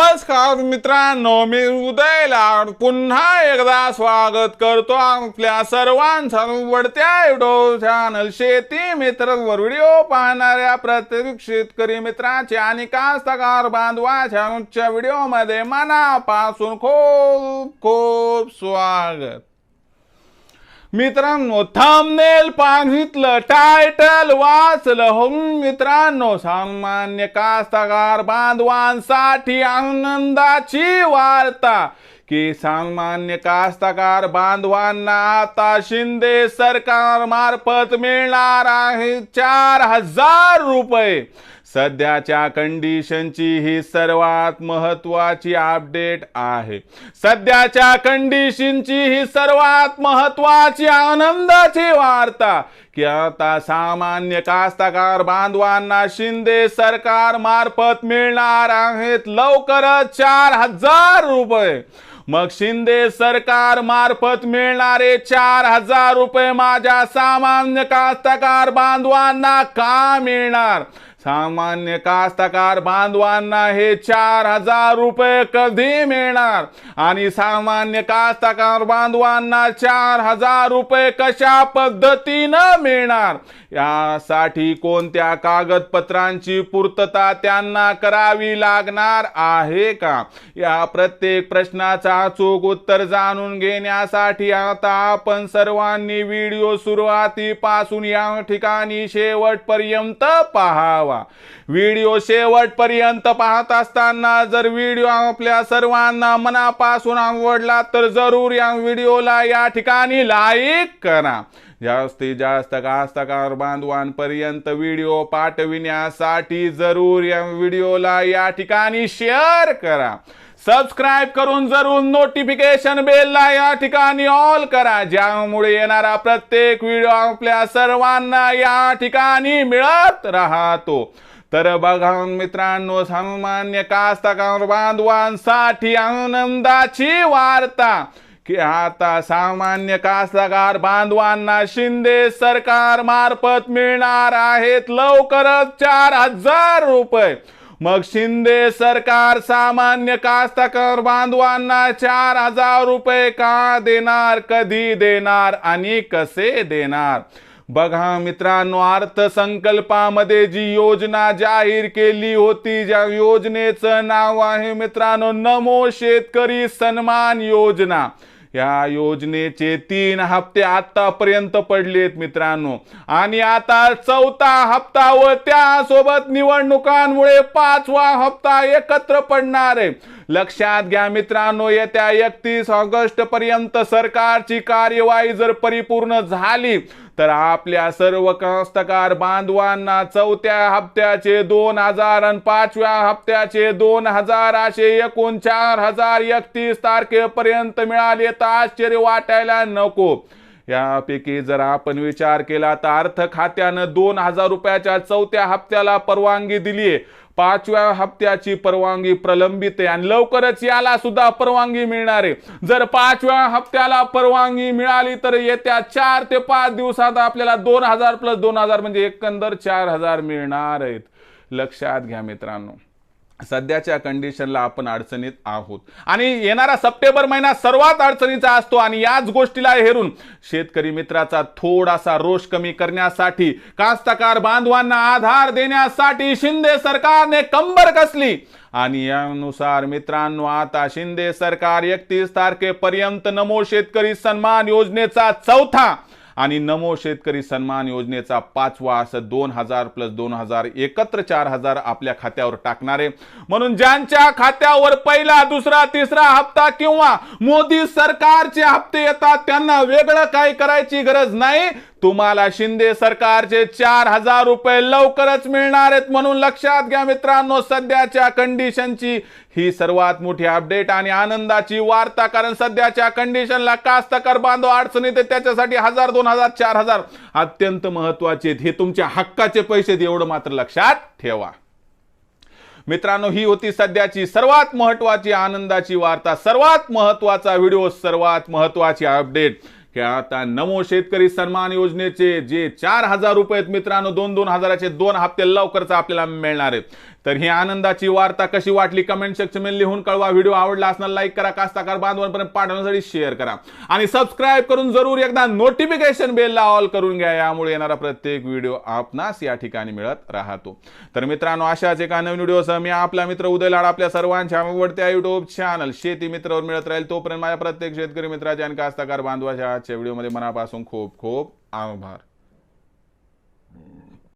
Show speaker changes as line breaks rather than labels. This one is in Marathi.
नमस्कार मित्रांनो, मी उदय लाड पुन्हा एकदा स्वागत करतो आपल्या सर्वांचं आवडत्या युट्यूब चॅनल शेती मित्रवर व्हिडिओ पाहणाऱ्या प्रत्येक शेतकरी मित्राचे आणि कास्तकार बांधवाच्या आजच्या व्हिडिओमध्ये मनापासून खूप खूप स्वागत। मित्रांनो, थंबनेल पाहितलं, टायटल वाचलं हो मित्रांनो, सामान्य कास्तकार बांधवांसाठी आनंदाची वार्ता की सामान्य कास्तकार बांधवांना आता शिंदे सरकार मार्फत मिळणार आहे 4000 रुपये। सध्याच्या कंडिशनची ही सर्वात महत्त्वाची अपडेट आहे। सध्याच्या कंडिशनची ही सर्वात महत्त्वाची आनंदाची वार्ता की आता सामान्य कास्तकार बांधवांना शिंदे सरकार मार्फत मिळणार आहेत लवकरच 4000 रुपये। मग शिंदे सरकार मार्फत मिळणारे 4000 रुपये माझ्या सामान्य कास्तकार बांधवांना का मिळणार? सामान्य कास्तकार बांधवांना हे 4000 रुपये कधी मिळणार आणि सामान्य कास्तकार बांधवांना 4000 रुपये कशा पद्धतीने मिळणार, यासाठी कोणत्या कागदपत्रांची पूर्तता त्यांना करावी लागणार आहे का, या प्रत्येक प्रश्नाचा अचूक उत्तर जाणून घेण्यासाठी आता आपण सर्वांनी व्हिडिओ सुरुवातीपासून या ठिकाणी शेवटपर्यंत पाहावा। व्हिडिओ शेवटपर्यंत पाहत असताना जर व्हिडिओ आपल्या सर्वांना मनापासून आवडला तर जरूर या व्हिडिओला या ठिकाणी लाईक करा। जास्तीत जास्त कास्तकार बांधवांपर्यंत व्हिडिओ पाठविण्यासाठी जरूर या व्हिडिओला या ठिकाणी शेअर करा। सबस्क्राइब करून जरूर नोटिफिकेशन बेलला या ठिकाणी ऑल करा, ज्यामुळे येणारा प्रत्येक व्हिडिओ आपल्या सर्वांना या ठिकाणी मिळत राहतो। तर बघा मित्रांनो, सामान्य कास्तकार बांधवांसाठी आनंदाची वार्ता की आता सामान्य कास्तकार बांधवांना शिंदे सरकार मार्फत मिळणार आहेत लवकरच 4000 रुपये। मग शिंदे सरकार सामान्य कास्तकार बांधवांना 4000 रुपये का देणार, कधी देणार आणि कसे देणार? बघा मित्रांनो, अर्थसंकल्पामध्ये जी योजना जाहीर केली होती, ज्या योजनेचं नाव आहे मित्रांनो नमो शेतकरी सन्मान योजना, या योजनेचे 3 हप्ते आतापर्यंत पडलेत मित्रांनो, आणि आता 4था हप्ता व त्यासोबत निवडणुकांमुळे 5वा हप्ता एकत्र पडणार आहे। लक्षात घ्या मित्रांनो, येत्या 31 ऑगस्ट पर्यंत सरकारची कार्यवाही जर परिपूर्ण झाली तर आपल्या सर्व कास्तकार बांधवांना 4थ्या हप्त्याचे 2000 आणि 5व्या हप्त्याचे 2000 असे एकूण 4000 31 तारखेपर्यंत मिळाले तर आश्चर्य वाटायला नको। यापैकी जर आपण विचार केला तर अर्थ खात्यानं 2000 रुपयाच्या 4थ्या हप्त्याला परवानगी दिली आहे, 5व्या हप्त्याची परवानगी प्रलंबित आहे आणि लवकरच याला सुद्धा परवानगी मिळणार आहे। जर 5व्या हप्त्याला परवानगी मिळाली तर येत्या 4 ते 5 दिवसात आपल्याला 2000 प्लस 2000 म्हणजे एकंदर 4000 मिळणार आहेत। लक्षात घ्या मित्रांनो, सध्याच्या कंडिशनला आपण अडचणीत आहोत आणि येणारा सप्टेंबर महिना सर्वात अडचणीचा असतो आणि याच गोष्टीला हेरून शेतकरी मित्राचा थोडासा रोष कमी करण्यासाठी, कास्तकार बांधवांना आधार देण्यासाठी शिंदे सरकारने कंबर कसली आणि यानुसार मित्रांनो आता शिंदे सरकार 31 तारखेपर्यंत नमो शेतकरी सन्मान योजनेचा 4था आणि नमो शेतकरी सन्मान योजनेचा 5वा असं 2000 प्लस 2000 एकत्र 4000 आपल्या खात्यावर टाकणारे। म्हणून ज्यांच्या खात्यावर पहिला, दुसरा, तिसरा हप्ता किंवा मोदी सरकारचे हप्ते येतात त्यांना वेगळं काही करायची गरज नाही। तुम्हाला शिंदे सरकारचे 4000 रुपये लवकरच मिळणार आहेत। म्हणून लक्षात घ्या मित्रांनो, सध्याच्या कंडिशनची ही सर्वात मोठी अपडेट आणि आनंदाची वार्ता, कारण सध्याच्या कंडिशनला कास्तकार बांधव अडचणीत आहे, त्याच्यासाठी 1000 2000 4000 अत्यंत महत्त्वाचे आहेत। हे तुमच्या हक्काचे पैसे आहेत, एवढं मात्र लक्षात ठेवा मित्रांनो। ही होती सध्याची सर्वात महत्त्वाची आनंदाची वार्ता, सर्वात महत्त्वाचा व्हिडिओ, सर्वात महत्त्वाची अपडेट की आता नमो शेतकरी सन्मान योजनेचे जे 4000 रुपये मित्रांनो 2-2 हजाराचे 2 हप्ते लवकरच आपल्याला मिळणार आहेत। तर ही आनंदाची वार्ता कशी वाटली कमेंट सेक्शन मध्ये लिहून कळवा. व्हिडिओ आवडला असणार लाईक करा, कास्तकार बांधवांपर्यंत पाठवण्यासाठी शेअर करा आणि सबस्क्राईब करून जरूर एकदा नोटिफिकेशन बेलला ऑल करून घ्या. यामुळे येणारा प्रत्येक व्हिडिओ आपणास या ठिकाणी मिळत राहतो. तर मित्रांनो, अशाच एका नवीन व्हिडिओसह मी आपला मित्र उदय लाड आपल्या सर्वांच्या आवडत्या युट्यूब चॅनल शेती मित्रावर मिळत राहील. तोपर्यंत माझ्या प्रत्येक शेतकरी मित्राच्या आणि कास्तकार बांधवाच्या आजच्या व्हिडिओमध्ये मनापासून खूप खूप आभार.